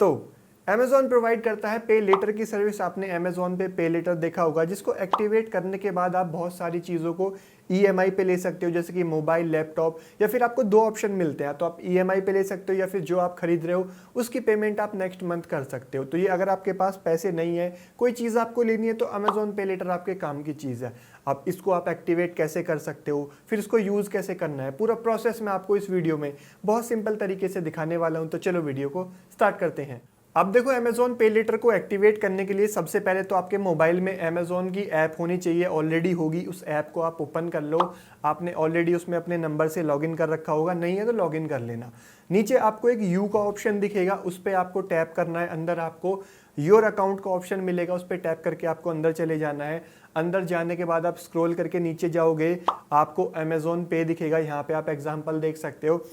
तो Amazon provide करता है पे लेटर की सर्विस। आपने Amazon पे लेटर देखा होगा, जिसको एक्टिवेट करने के बाद आप बहुत सारी चीज़ों को EMI पे ले सकते हो, जैसे कि मोबाइल, लैपटॉप, या फिर आपको दो ऑप्शन मिलते हैं, तो आप EMI पे ले सकते हो या फिर जो आप खरीद रहे हो उसकी पेमेंट आप नेक्स्ट मंथ कर सकते हो। तो ये अगर आपके पास पैसे नहीं है, कोई चीज़ आपको लेनी है, तो Amazon पे लेटर आपके काम की चीज़ है। अब इसको आप एक्टिवेट कैसे कर सकते हो, फिर इसको यूज़ कैसे करना है, पूरा प्रोसेस मैं आपको इस वीडियो में बहुत सिंपल तरीके से दिखाने वाला हूँ। तो चलो वीडियो को स्टार्ट करते हैं। अब देखो, Amazon पे लेटर को एक्टिवेट करने के लिए सबसे पहले तो आपके मोबाइल में Amazon की ऐप होनी चाहिए, ऑलरेडी होगी। उस ऐप को आप ओपन कर लो। आपने ऑलरेडी उसमें अपने नंबर से लॉगिन कर रखा होगा, नहीं है तो लॉगिन कर लेना। नीचे आपको एक यू का ऑप्शन दिखेगा, उस पर आपको टैप करना है। अंदर आपको योर अकाउंट का ऑप्शन मिलेगा, उस पर टैप करके आपको अंदर चले जाना है। अंदर जाने के बाद आप स्क्रॉल करके नीचे जाओगे, आपको Amazon पे दिखेगा। यहाँ पे आप एग्जाम्पल देख सकते हो।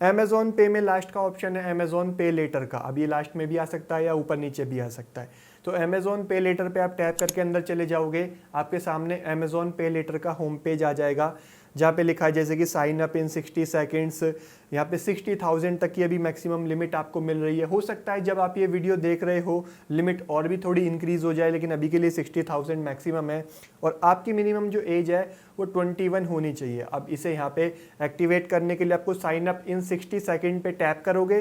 Amazon पे में लास्ट का ऑप्शन है Amazon पे लेटर का। अब ये लास्ट में भी आ सकता है या ऊपर नीचे भी आ सकता है। तो Amazon पे लेटर पे आप टैप करके अंदर चले जाओगे, आपके सामने Amazon पे लेटर का होम पेज आ जाएगा, जहाँ पे लिखा है जैसे कि साइन अप इन 60 सेकेंड्स। यहाँ पे 60,000 तक की अभी मैक्सिमम लिमिट आपको मिल रही है। हो सकता है जब आप ये वीडियो देख रहे हो लिमिट और भी थोड़ी इंक्रीज हो जाए, लेकिन अभी के लिए 60,000 मैक्सिमम है। और आपकी मिनिमम जो एज है वो 21 होनी चाहिए। अब इसे यहाँ पे एक्टिवेट करने के लिए आपको साइन अप इन 60 सेकेंड पे टैप करोगे,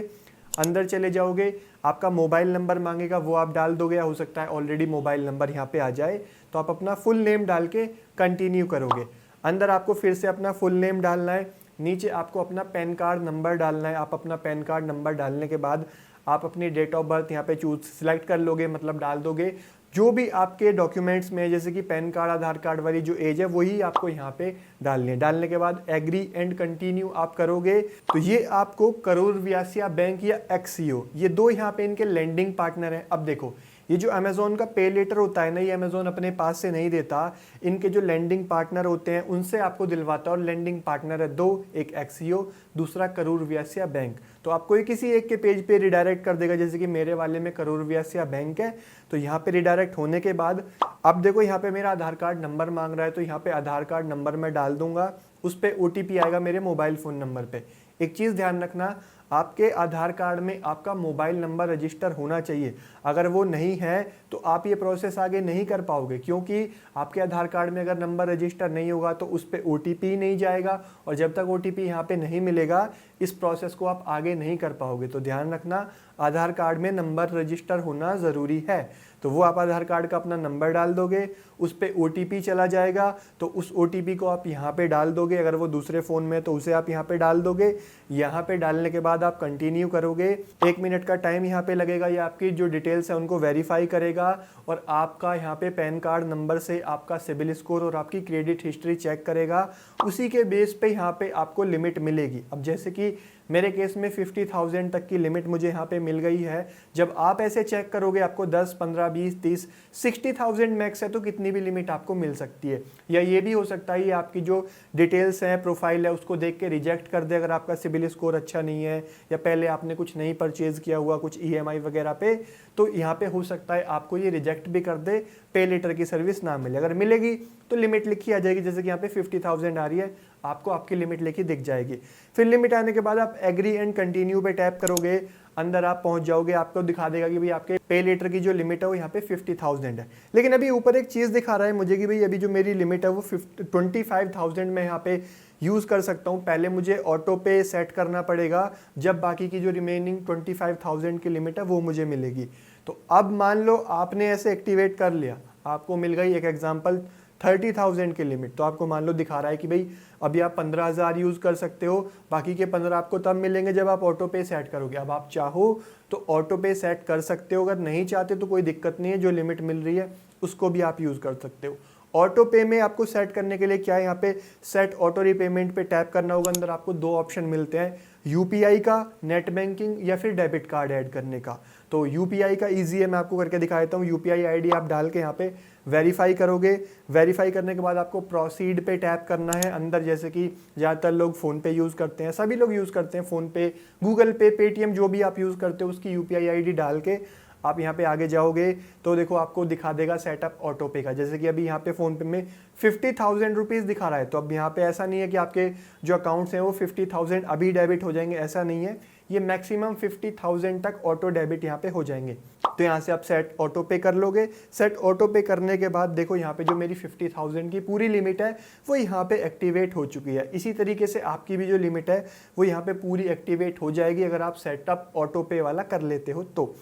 अंदर चले जाओगे, आपका मोबाइल नंबर मांगेगा, वो आप डाल दोगे, या हो सकता है ऑलरेडी मोबाइल नंबर यहाँ पे आ जाए, तो आप अपना फुल नेम डाल के कंटिन्यू करोगे। अंदर आपको फिर से अपना फुल नेम डालना है, नीचे आपको अपना पैन कार्ड नंबर डालना है। आप अपना पैन कार्ड नंबर डालने के बाद आप अपनी डेट ऑफ बर्थ यहाँ पे चूज सिलेक्ट कर लोगे, मतलब डाल दोगे। जो भी आपके डॉक्यूमेंट्स में जैसे कि पैन कार्ड, आधार कार्ड वाली जो एज है वही आपको यहाँ पे डालनी है। डालने के बाद एग्री एंड कंटिन्यू आप करोगे, तो ये आपको करूर वैश्य बैंक या एक्सियो, ये दो यहाँ पे इनके लैंडिंग पार्टनर हैं। अब देखो, ये जो Amazon का पे लेटर होता है ना, ये Amazon अपने पास से नहीं देता, इनके जो लैंडिंग पार्टनर होते हैं उनसे आपको दिलवाता है। और लैंडिंग पार्टनर है दो, एक एक्सियो, दूसरा करूर वैश्य बैंक। तो आपको ये किसी एक के पेज पे रिडायरेक्ट कर देगा, जैसे कि मेरे वाले में करूर वैश्य बैंक है। तो यहाँ पे रिडायरेक्ट होने के बाद अब देखो, यहाँ पे मेरा आधार कार्ड नंबर मांग रहा है, तो यहाँ पे आधार कार्ड नंबर मैं डाल दूंगा, उस पर OTP आएगा मेरे मोबाइल फ़ोन नंबर पे। एक चीज़ ध्यान रखना, आपके आधार कार्ड में आपका मोबाइल नंबर रजिस्टर होना चाहिए। अगर वो नहीं है तो आप ये प्रोसेस आगे नहीं कर पाओगे, क्योंकि आपके आधार कार्ड में अगर नंबर रजिस्टर नहीं होगा तो उस पर OTP नहीं जाएगा, और जब तक OTP यहाँ पे नहीं मिलेगा इस प्रोसेस को आप आगे नहीं कर पाओगे। तो ध्यान रखना, आधार कार्ड में नंबर रजिस्टर होना ज़रूरी है। तो वो आप आधार कार्ड का अपना नंबर डाल दोगे, उस पर OTP चला जाएगा, तो उस OTP को आप यहाँ पे डाल दोगे। अगर वो दूसरे फ़ोन में तो उसे आप यहाँ पे डाल दोगे। यहाँ पे डालने के बाद आप कंटिन्यू करोगे, 1 मिनट का टाइम यहाँ पे लगेगा। ये आपकी जो डिटेल्स है उनको वेरीफाई करेगा, और आपका यहाँ पे पैन कार्ड नंबर से आपका सिबिल स्कोर और आपकी क्रेडिट हिस्ट्री चेक करेगा। उसी के बेस पे यहाँ पे आपको लिमिट मिलेगी। अब जैसे कि मेरे केस में 50,000 तक की लिमिट मुझे यहाँ पे मिल गई है। जब आप ऐसे चेक करोगे आपको 10, 15, 20, 30, 60,000 मैक्स है, तो कितनी भी लिमिट आपको मिल सकती है। या ये भी हो सकता है ये आपकी जो डिटेल्स हैं, प्रोफाइल है, उसको देख के रिजेक्ट कर दे अगर आपका सिबिल स्कोर अच्छा नहीं है, या पहले आपने कुछ नहीं परचेज किया हुआ कुछ EMI वगैरह पे, तो यहाँ पे हो सकता है आपको ये रिजेक्ट भी कर दे, पे लेटर की सर्विस ना मिले। अगर मिलेगी तो लिमिट लिखी आ जाएगी, जैसे कि यहाँ पे 50,000 आ रही है, आपको आपकी लिमिट लिखी दिख जाएगी। फिर लिमिट आने के बाद आप एग्री एंड कंटिन्यू पे टैप करोगे, अंदर आप पहुंच जाओगे, आपको दिखा देगा कि भाई आपके पे लेटर की जो लिमिट है वो यहाँ पे 50,000 है। लेकिन अभी ऊपर एक चीज़ दिखा रहा है मुझे कि भाई अभी जो मेरी लिमिट है वो 25,000 में यहाँ पे यूज़ कर सकता हूँ। पहले मुझे ऑटो पे सेट करना पड़ेगा, जब बाकी की जो रिमेनिंग 25,000 की लिमिट है वो मुझे मिलेगी। तो अब मान लो आपने ऐसे एक्टिवेट कर लिया, आपको मिल गई एक एग्जाम्पल 30,000 की लिमिट, तो आपको मान लो दिखा रहा है कि भाई अभी आप 15,000 यूज़ कर सकते हो, बाकी के 15 आपको तब मिलेंगे जब आप ऑटो पे सेट करोगे। अब आप चाहो तो ऑटो पे सेट कर सकते हो, अगर नहीं चाहते तो कोई दिक्कत नहीं है, जो लिमिट मिल रही है उसको भी आप यूज़ कर सकते हो। ऑटो पे में आपको सेट करने के लिए क्या है, यहाँ पे सेट ऑटो रीपेमेंट पे टैप करना होगा। अंदर आपको दो ऑप्शन मिलते हैं, UPI का, नेट बैंकिंग, या फिर डेबिट कार्ड ऐड करने का। तो UPI का ईजी है, मैं आपको करके दिखा देता हूँ। UPI ID आप डाल के यहाँ पे वेरीफाई करोगे। वेरीफाई करने के बाद आपको प्रोसीड पे टैप करना है। अंदर जैसे कि ज़्यादातर लोग फ़ोन पे यूज़ करते हैं, सभी लोग यूज़ करते हैं फ़ोन पे, गूगल पे, पेटीएम, जो भी आप यूज़ करते हो उसकी UPI ID डाल के आप यहाँ पे आगे जाओगे तो देखो आपको दिखा देगा सेटअप ऑटो पे का। जैसे कि अभी यहाँ पे फ़ोन पे में 50,000 रुपीज़ दिखा रहा है, तो अब यहाँ पे ऐसा नहीं है कि आपके जो अकाउंट्स हैं वो 50,000 अभी डेबिट हो जाएंगे, ऐसा नहीं है। ये मैक्सिमम 50,000 तक ऑटो डेबिट यहाँ पे हो जाएंगे। तो यहाँ से आप सेट ऑटो पे कर लोगे। सेट ऑटो पे करने के बाद देखो यहाँ पे जो मेरी 50,000 की पूरी लिमिट है वो यहाँ पे एक्टिवेट हो चुकी है। इसी तरीके से आपकी भी जो लिमिट है वो यहाँ पे पूरी एक्टिवेट हो जाएगी अगर आप सेटअप ऑटो पे वाला कर लेते हो तो।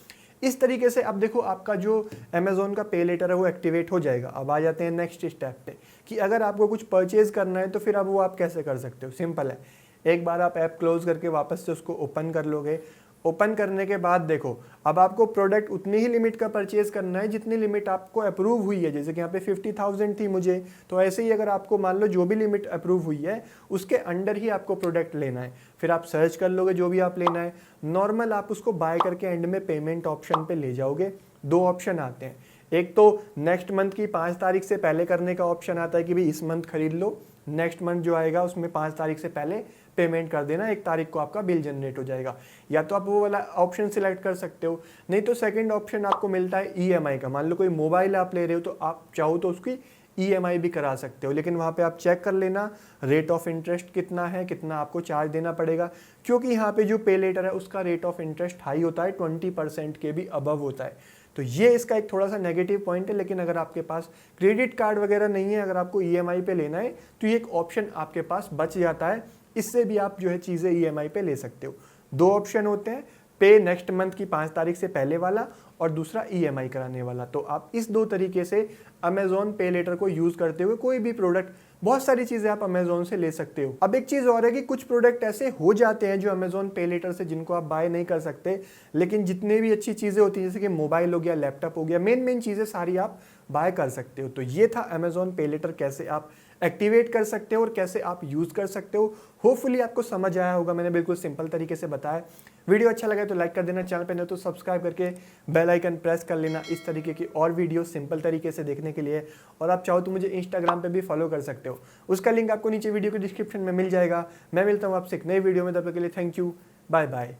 इस तरीके से अब देखो आपका जो अमेज़ॉन का पे लेटर है वो एक्टिवेट हो जाएगा। अब आ जाते हैं नेक्स्ट स्टेप पे कि अगर आपको कुछ परचेज करना है तो फिर अब वो आप कैसे कर सकते हो। सिंपल है, एक बार आप ऐप क्लोज करके वापस से उसको ओपन कर लोगे। ओपन करने के बाद देखो अब आपको प्रोडक्ट उतनी ही लिमिट का परचेज करना है जितनी लिमिट आपको अप्रूव हुई है। जैसे कि यहाँ पे 50,000 थी मुझे, तो ऐसे ही अगर आपको मान लो जो भी लिमिट अप्रूव हुई है उसके अंडर ही आपको प्रोडक्ट लेना है। फिर आप सर्च कर लोगे जो भी आप लेना है, नॉर्मल आप उसको बाय करके एंड में पेमेंट ऑप्शन पे ले जाओगे। दो ऑप्शन आते हैं, एक तो नेक्स्ट मंथ की 5 तारीख से पहले करने का ऑप्शन आता है कि भाई इस मंथ खरीद लो, नेक्स्ट मंथ जो आएगा उसमें 5 तारीख से पहले पेमेंट कर देना, 1 तारीख को आपका बिल जनरेट हो जाएगा। या तो आप वो वाला ऑप्शन सिलेक्ट कर सकते हो, नहीं तो सेकंड ऑप्शन आपको मिलता है ईएमआई का। मान लो कोई मोबाइल आप ले रहे हो तो आप चाहो तो उसकी ईएमआई भी करा सकते हो, लेकिन वहाँ पे आप चेक कर लेना रेट ऑफ इंटरेस्ट कितना है, कितना आपको चार्ज देना पड़ेगा, क्योंकि यहाँ पे जो पे लेटर है उसका रेट ऑफ इंटरेस्ट हाई होता है, 20% के भी अबव होता है। तो ये इसका एक थोड़ा सा नेगेटिव पॉइंट है। लेकिन अगर आपके पास क्रेडिट कार्ड वगैरह नहीं है, अगर आपको ईएमआई पे लेना है तो ये एक ऑप्शन आपके पास बच जाता है, इससे भी आप जो है चीज़ें ईएमआई पे ले सकते हो। दो ऑप्शन होते हैं, पे नेक्स्ट मंथ की 5 तारीख से पहले वाला और दूसरा ईएमआई कराने वाला। तो आप इस दो तरीके से अमेज़ॉन पे लेटर को यूज़ करते हुए कोई भी प्रोडक्ट, बहुत सारी चीज़ें आप अमेज़ॉन से ले सकते हो। अब एक चीज़ और है कि कुछ प्रोडक्ट ऐसे हो जाते हैं जो अमेज़ॉन पे लेटर से जिनको आप बाय नहीं कर सकते, लेकिन जितने भी अच्छी चीज़ें होती हैं जैसे कि मोबाइल हो गया, लैपटॉप हो गया, मेन चीज़ें सारी आप बाय कर सकते हो। तो ये था अमेज़ॉन पे लेटर कैसे आप एक्टिवेट कर सकते हो और कैसे आप यूज़ कर सकते हो। होपफुली आपको समझ आया होगा, मैंने बिल्कुल सिंपल तरीके से बताया। वीडियो अच्छा लगा तो लाइक कर देना, चैनल पे नहीं तो सब्सक्राइब करके बेल आइकन प्रेस कर लेना इस तरीके की और वीडियो सिंपल तरीके से देखने के लिए। और आप चाहो तो मुझे इंस्टाग्राम पे भी फॉलो कर सकते हो, उसका लिंक आपको नीचे वीडियो के डिस्क्रिप्शन में मिल जाएगा। मैं मिलता हूँ आपसे एक नई वीडियो में, तब तक के लिए थैंक यू, बाय बाय।